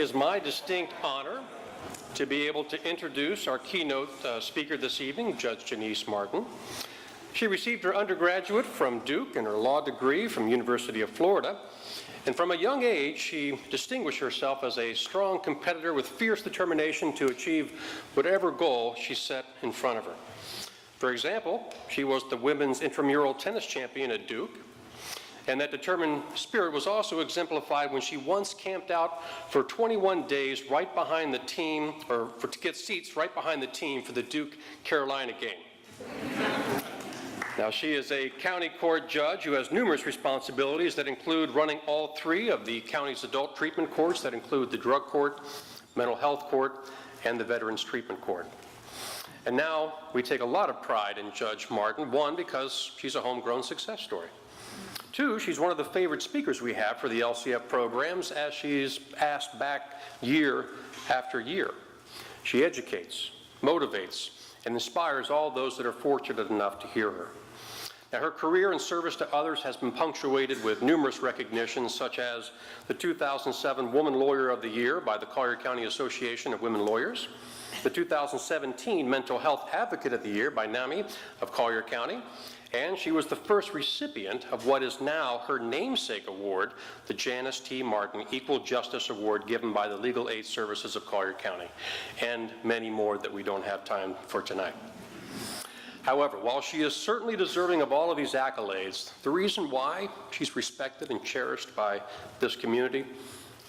is my distinct honor to be able to introduce our keynote speaker this evening, Judge Janeice Martin. She received her undergraduate from Duke and her law degree from University of Florida. And from a young age, she distinguished herself as a strong competitor with fierce determination to achieve whatever goal she set in front of her. For example, she was the women's intramural tennis champion at Duke, and that determined spirit was also exemplified when she once camped out for 21 days right behind the team, to get seats right behind the team for the Duke-Carolina game. Now, she is a county court judge who has numerous responsibilities that include running all 3 of the county's adult treatment courts that include the drug court, mental health court, and the veterans treatment court. And now we take a lot of pride in Judge Martin, 1, because she's a homegrown success story. 2, she's one of the favorite speakers we have for the LCF programs, as she's asked back year after year. She educates, motivates, and inspires all those that are fortunate enough to hear her. Now, her career and service to others has been punctuated with numerous recognitions, such as the 2007 Woman Lawyer of the Year by the Collier County Association of Women Lawyers, the 2017 Mental Health Advocate of the Year by NAMI of Collier County, and she was the first recipient of what is now her namesake award, the Janeice T. Martin Equal Justice Award given by the Legal Aid Services of Collier County, and many more that we don't have time for tonight. However, while she is certainly deserving of all of these accolades, the reason why she's respected and cherished by this community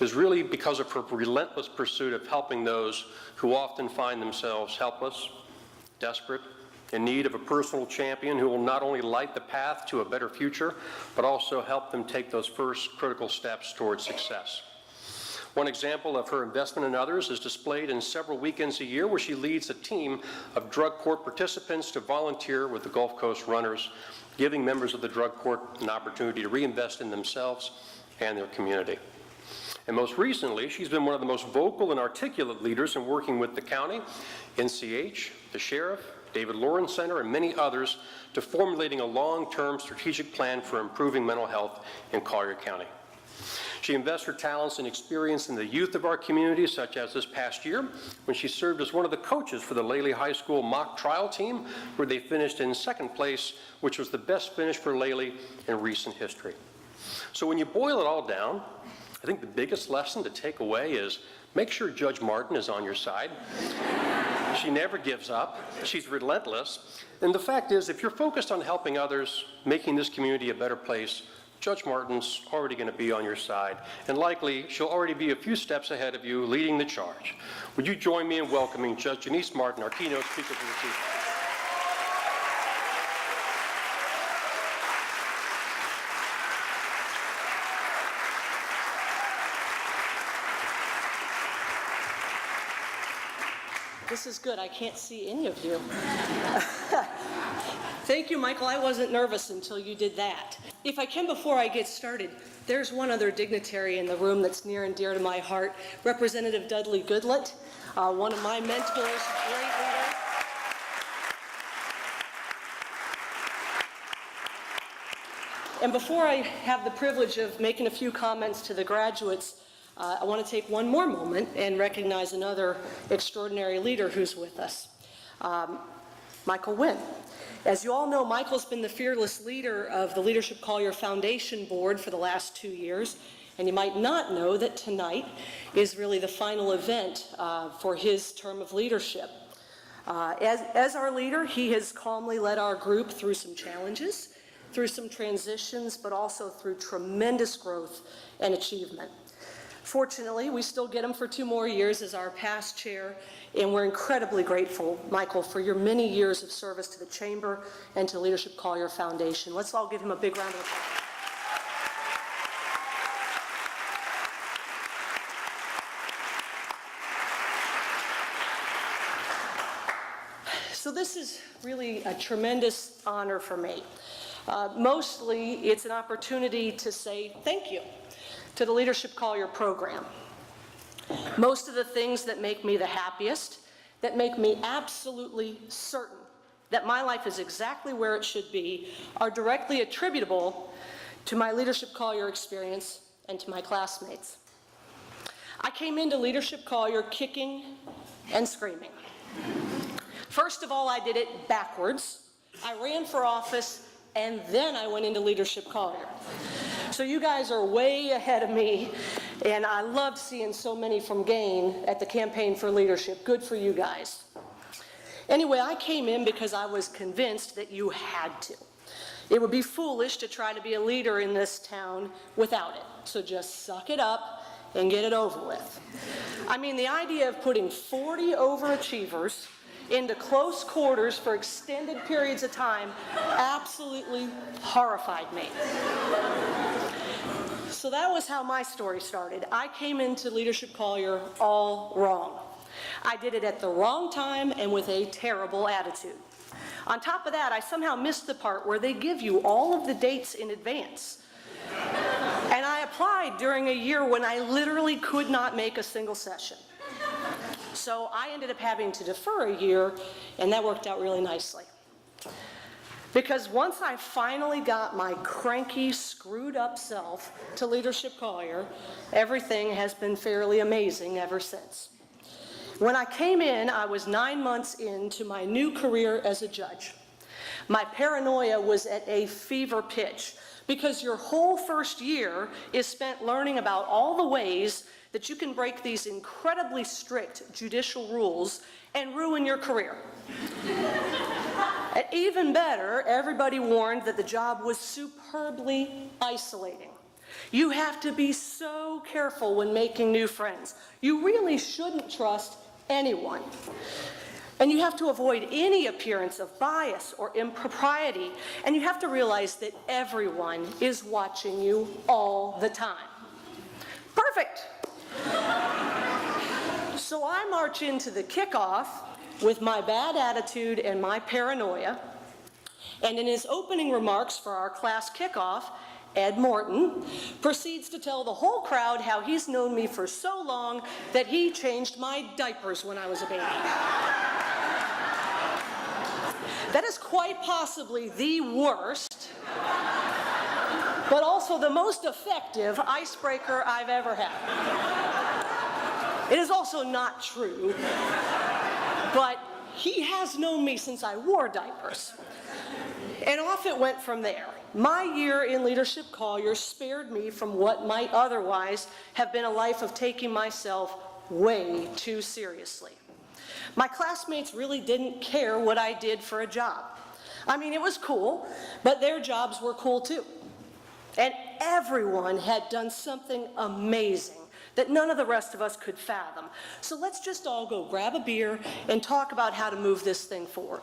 is really because of her relentless pursuit of helping those who often find themselves helpless, desperate, in need of a personal champion who will not only light the path to a better future, but also help them take those first critical steps towards success. One example of her investment in others is displayed in several weekends a year where she leads a team of drug court participants to volunteer with the Gulf Coast Runners, giving members of the drug court an opportunity to reinvest in themselves and their community. And most recently, she's been one of the most vocal and articulate leaders in working with the county, NCH, the sheriff, David Lauren Center, and many others to formulating a long-term strategic plan for improving mental health in Collier County. She invests her talents and experience in the youth of our community, such as this past year, when she served as one of the coaches for the Lely High School mock trial team, where they finished in 2nd place, which was the best finish for Lely in recent history. So when you boil it all down, I think the biggest lesson to take away is make sure Judge Martin is on your side. She never gives up. She's relentless. And the fact is, if you're focused on helping others, making this community a better place, Judge Martin's already going to be on your side, and likely she'll already be a few steps ahead of you, leading the charge. Would you join me in welcoming Judge Janeice Martin, our keynote speaker for this evening? This is good. I can't see any of you. Thank you, Michael. I wasn't nervous until you did that. If I can, before I get started, there's one other dignitary in the room that's near and dear to my heart, Representative Dudley Goodlett, one of my mentors, great leader. And before I have the privilege of making a few comments to the graduates, I want to take one more moment and recognize another extraordinary leader who's with us, Michael Wynn. As you all know, Michael's been the fearless leader of the Leadership Collier Foundation Board for the last 2 years, and you might not know that tonight is really the final event for his term of leadership. As our leader, he has calmly led our group through some challenges, through some transitions, but also through tremendous growth and achievement. Fortunately, we still get him for 2 more years as our past chair, and we're incredibly grateful, Michael, for your many years of service to the Chamber and to Leadership Collier Foundation. Let's all give him a big round of applause. So this is really a tremendous honor for me. Mostly, it's an opportunity to say thank you to the Leadership Collier program. Most of the things that make me the happiest, that make me absolutely certain that my life is exactly where it should be, are directly attributable to my Leadership Collier experience and to my classmates. I came into Leadership Collier kicking and screaming. First of all, I did it backwards. I ran for office, and then I went into Leadership Collier. So you guys are way ahead of me, and I loved seeing so many from Gain at the Campaign for Leadership. Good for you guys. Anyway, I came in because I was convinced that you had to. It would be foolish to try to be a leader in this town without it. So just suck it up and get it over with. I mean, the idea of putting 40 overachievers into close quarters for extended periods of time absolutely horrified me. So that was how my story started. I came into Leadership Collier all wrong. I did it at the wrong time and with a terrible attitude. On top of that, I somehow missed the part where they give you all of the dates in advance. And I applied during a year when I literally could not make a single session. So I ended up having to defer a year, and that worked out really nicely. Because once I finally got my cranky, screwed up self to Leadership Collier, everything has been fairly amazing ever since. When I came in, I was 9 months into my new career as a judge. My paranoia was at a fever pitch because your whole first year is spent learning about all the ways that you can break these incredibly strict judicial rules and ruin your career. And even better, everybody warned that the job was superbly isolating. You have to be so careful when making new friends. You really shouldn't trust anyone. And you have to avoid any appearance of bias or impropriety. And you have to realize that everyone is watching you all the time. Perfect. So I march into the kickoff with my bad attitude and my paranoia. And in his opening remarks for our class kickoff, Ed Morton proceeds to tell the whole crowd how he's known me for so long that he changed my diapers when I was a baby. That is quite possibly the worst, but also the most effective icebreaker I've ever had. It is also not true, but he has known me since I wore diapers. And off it went from there. My year in Leadership Collier spared me from what might otherwise have been a life of taking myself way too seriously. My classmates really didn't care what I did for a job. I mean, it was cool, but their jobs were cool too. And everyone had done something amazing that none of the rest of us could fathom. So let's just all go grab a beer and talk about how to move this thing forward.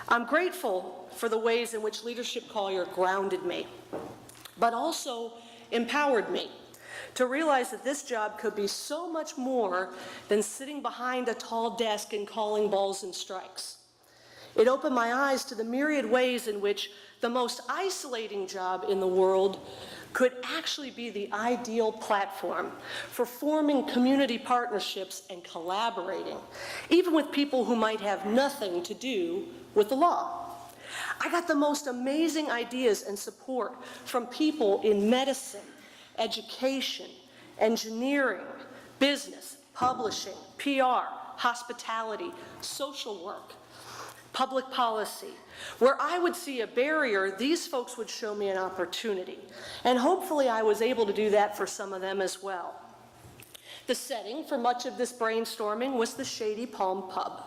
I'm grateful for the ways in which Leadership Collier grounded me, but also empowered me to realize that this job could be so much more than sitting behind a tall desk and calling balls and strikes. It opened my eyes to the myriad ways in which the most isolating job in the world could actually be the ideal platform for forming community partnerships and collaborating, even with people who might have nothing to do with the law. I got the most amazing ideas and support from people in medicine, education, engineering, business, publishing, PR, hospitality, social work, public policy. Where I would see a barrier, these folks would show me an opportunity. And hopefully I was able to do that for some of them as well. The setting for much of this brainstorming was the Shady Palm Pub,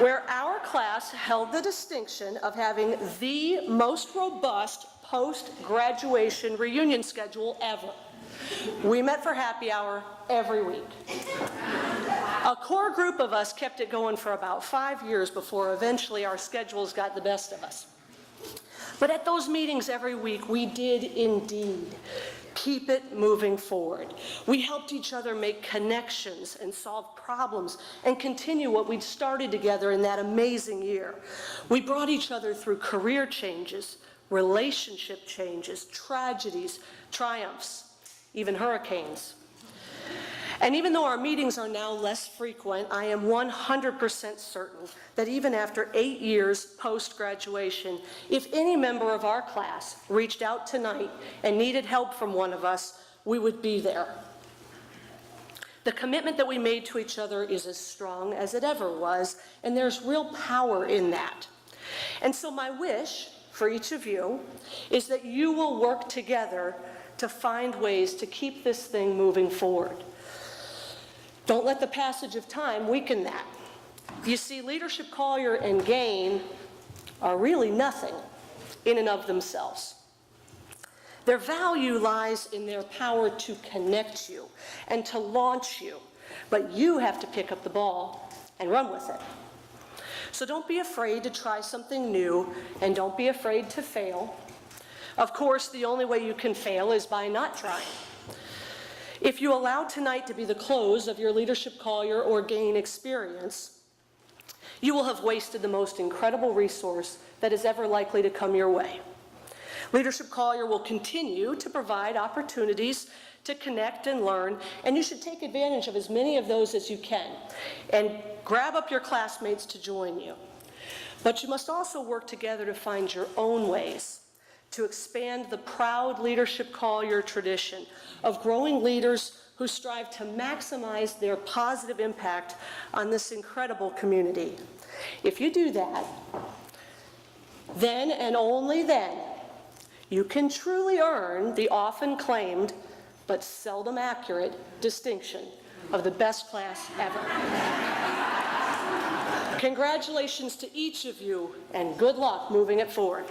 where our class held the distinction of having the most robust post-graduation reunion schedule ever. We met for happy hour every week. A core group of us kept it going for about 5 years before eventually our schedules got the best of us. But at those meetings every week, we did indeed keep it moving forward. We helped each other make connections and solve problems and continue what we'd started together in that amazing year. We brought each other through career changes, relationship changes, tragedies, triumphs, even hurricanes. And even though our meetings are now less frequent, I am 100% certain that even after 8 years post-graduation, if any member of our class reached out tonight and needed help from one of us, we would be there. The commitment that we made to each other is as strong as it ever was, and there's real power in that. And so my wish for each of you is that you will work together to find ways to keep this thing moving forward. Don't let the passage of time weaken that. You see, Leadership Collier and GAIN are really nothing in and of themselves. Their value lies in their power to connect you and to launch you, but you have to pick up the ball and run with it. So don't be afraid to try something new, and don't be afraid to fail. Of course, the only way you can fail is by not trying. If you allow tonight to be the close of your Leadership Collier or GAIN experience, you will have wasted the most incredible resource that is ever likely to come your way. Leadership Collier will continue to provide opportunities to connect and learn, and you should take advantage of as many of those as you can, and grab up your classmates to join you. But you must also work together to find your own ways to expand the proud Leadership Collier tradition of growing leaders who strive to maximize their positive impact on this incredible community. If you do that, then and only then, you can truly earn the often claimed but seldom accurate distinction of the best class ever. Congratulations to each of you, and good luck moving it forward.